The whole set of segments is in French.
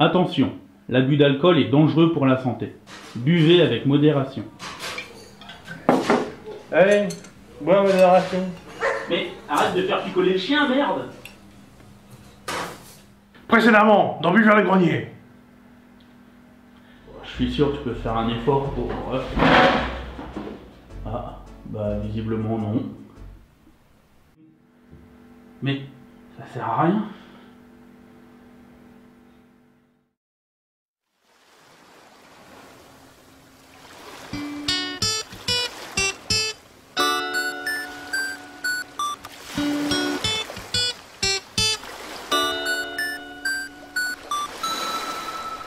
Attention, l'abus d'alcool est dangereux pour la santé. Buvez avec modération. Allez, bois modération. Mais arrête de faire picoler le chien, merde! Précédemment, dans Buveur le grenier. Je suis sûr que tu peux faire un effort pour... Ah, bah visiblement non. Mais ça sert à rien.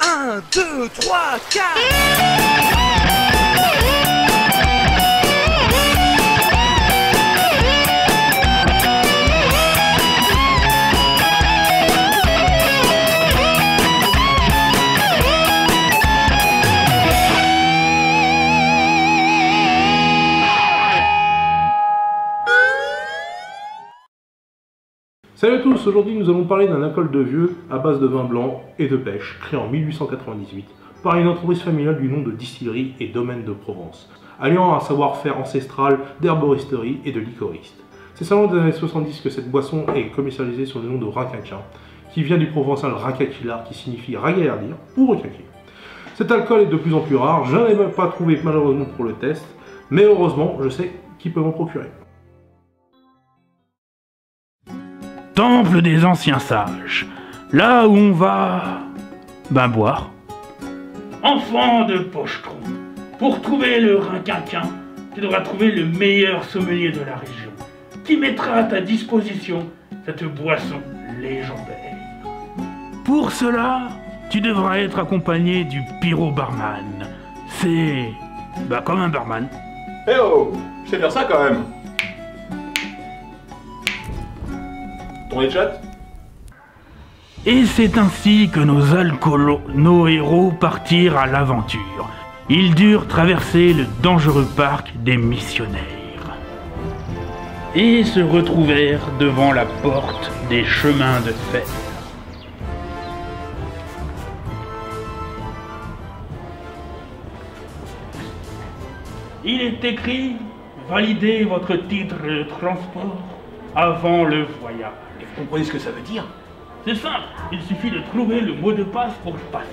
Un, deux, trois, quatre. Salut à tous, aujourd'hui nous allons parler d'un alcool de vieux à base de vin blanc et de pêche, créé en 1898 par une entreprise familiale du nom de Distillerie et Domaine de Provence, alliant un savoir-faire ancestral d'herboristerie et de liquoriste. C'est seulement dans les années 70 que cette boisson est commercialisée sous le nom de Rinquinquin, qui vient du provençal rinquaquilar qui signifie ragaillardir ou requinquer. Cet alcool est de plus en plus rare, je n'en ai même pas trouvé malheureusement pour le test, mais heureusement je sais qui peut m'en procurer. Temple des anciens sages, là où on va... boire. Enfant de pochetron, pour trouver le rinquinquin, tu devras trouver le meilleur sommelier de la région, qui mettra à ta disposition cette boisson légendaire. Pour cela, tu devras être accompagné du pyro-barman. C'est... comme un barman. Eh oh, je sais faire ça quand même. Ton headshot? Et c'est ainsi que nos héros partirent à l'aventure. Ils durent traverser le dangereux parc des missionnaires. Et se retrouvèrent devant la porte des chemins de fer. Il est écrit « Validez votre titre de transport avant le voyage ». Vous comprenez ce que ça veut dire? C'est simple, il suffit de trouver le mot de passe pour passer.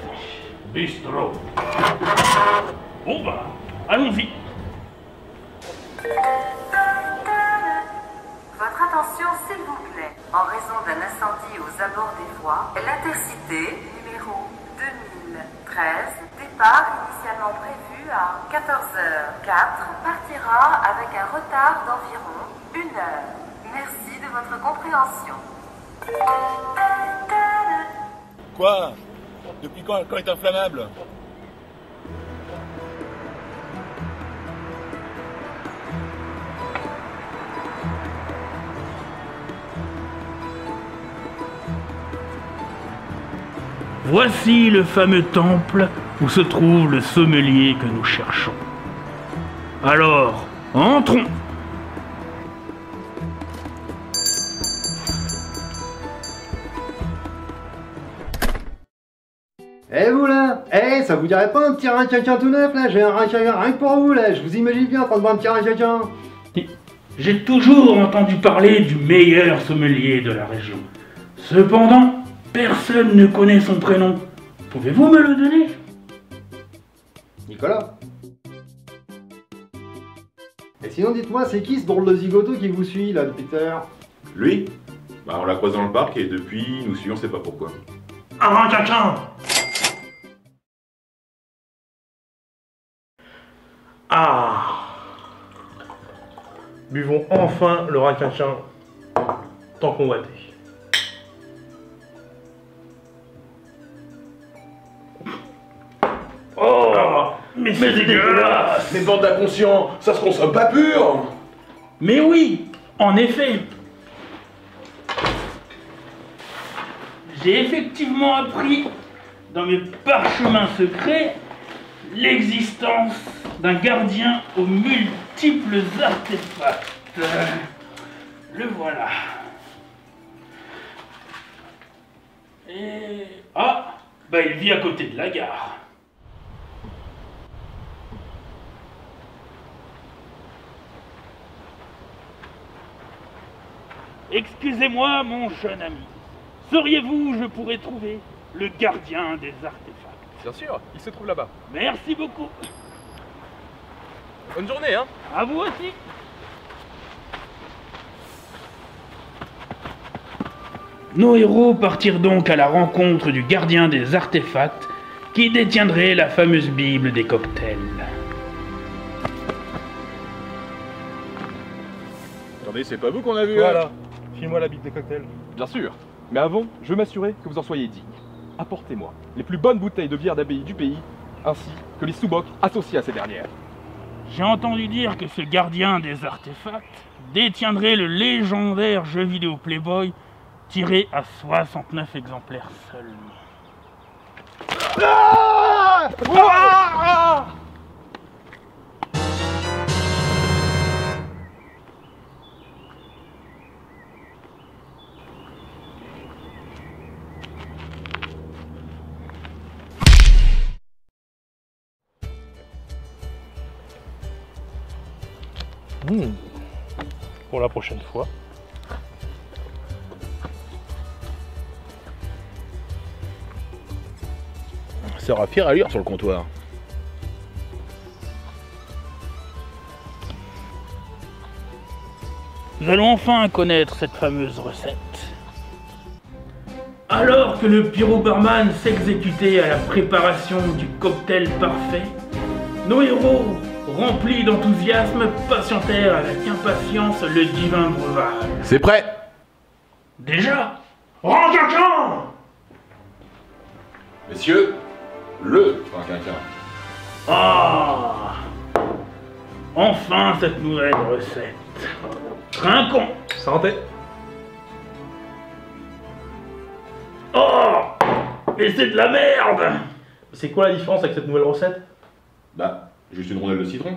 Bistrot. Bon bah, allons-y. Votre attention s'il vous plaît. En raison d'un incendie aux abords des voies, l'Intercité numéro 2013, départ initialement prévu à 14h04, partira avec un retard d'environ 1 heure. Merci de votre compréhension. Quoi? Depuis quand l'alcool est inflammable? Voici le fameux temple où se trouve le sommelier que nous cherchons. Alors, entrons! Eh vous là, ça vous dirait pas un petit rinquinquin tout neuf là? J'ai un rinquinquin rien que pour vous là, je vous imagine bien en train de boire un petit rinquinquin. J'ai toujours entendu parler du meilleur sommelier de la région. Cependant, personne ne connaît son prénom. Pouvez-vous me le donner? Nicolas. Et sinon dites-moi, c'est qui ce drôle de zigoto qui vous suit là depuis tout à l'heure? Lui? On l'a croisé dans le parc et depuis, nous suivons, on sait pas pourquoi. Un rinquinquin. Ah! Buvons enfin le rinquinquin tant convoité. Oh, mais c'est dégueulasse! Mais bande d'inconscients, ça se consomme pas pur! Mais oui, en effet. J'ai effectivement appris dans mes parchemins secrets l'existence d'un gardien aux multiples artefacts. Le voilà. Et... Ah, Bah, il vit à côté de la gare. Excusez-moi, mon jeune ami. Sauriez-vous où je pourrais trouver le gardien des artefacts? Bien sûr, il se trouve là-bas. Merci beaucoup. Bonne journée, hein. À vous aussi. Nos héros partirent donc à la rencontre du gardien des artefacts qui détiendrait la fameuse Bible des cocktails. Attendez, c'est pas vous qu'on a vu Voilà, file-moi la bite des cocktails. Bien sûr. Mais avant, je veux m'assurer que vous en soyez digne. Apportez-moi les plus bonnes bouteilles de bière d'abbaye du pays, ainsi que les sous-bocs associés à ces dernières. J'ai entendu dire que ce gardien des artefacts détiendrait le légendaire jeu vidéo Playboy tiré à 69 exemplaires seulement. Pour la prochaine fois. Ça aura pire allure sur le comptoir. Nous allons enfin connaître cette fameuse recette. Alors que le pyrobarman s'exécutait à la préparation du cocktail parfait, nos héros, remplis d'enthousiasme, patientèrent avec impatience le divin breuvage. C'est prêt. Déjà? Rinquinquin! Messieurs, le rinquinquin. Ah! Enfin cette nouvelle recette. Trinquons! Santé. Oh! Mais c'est de la merde! C'est quoi la différence avec cette nouvelle recette? Bah, juste une rondelle de citron.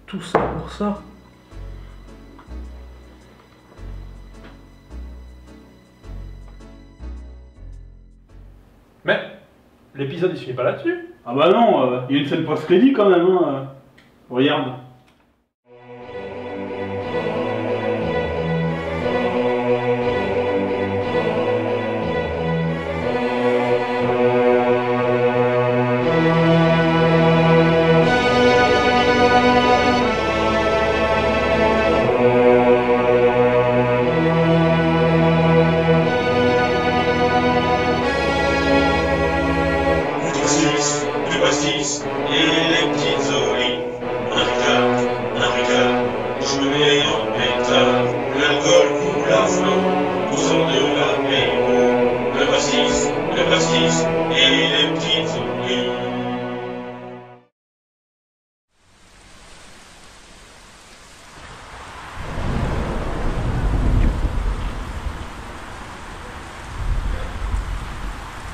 Tout ça pour ça? Mais l'épisode il se finit pas là-dessus. Ah bah non, il y a une scène post-crédit quand même, hein. Regarde. Le pastis et les petites olives. Un ricard, je me mets en pétard. L'alcool coule à flot, poussant de l'apéro. Le pastis et les petites olives.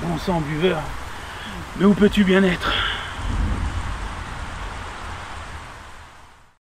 Bon sang, buveur. Mais où peux-tu bien être?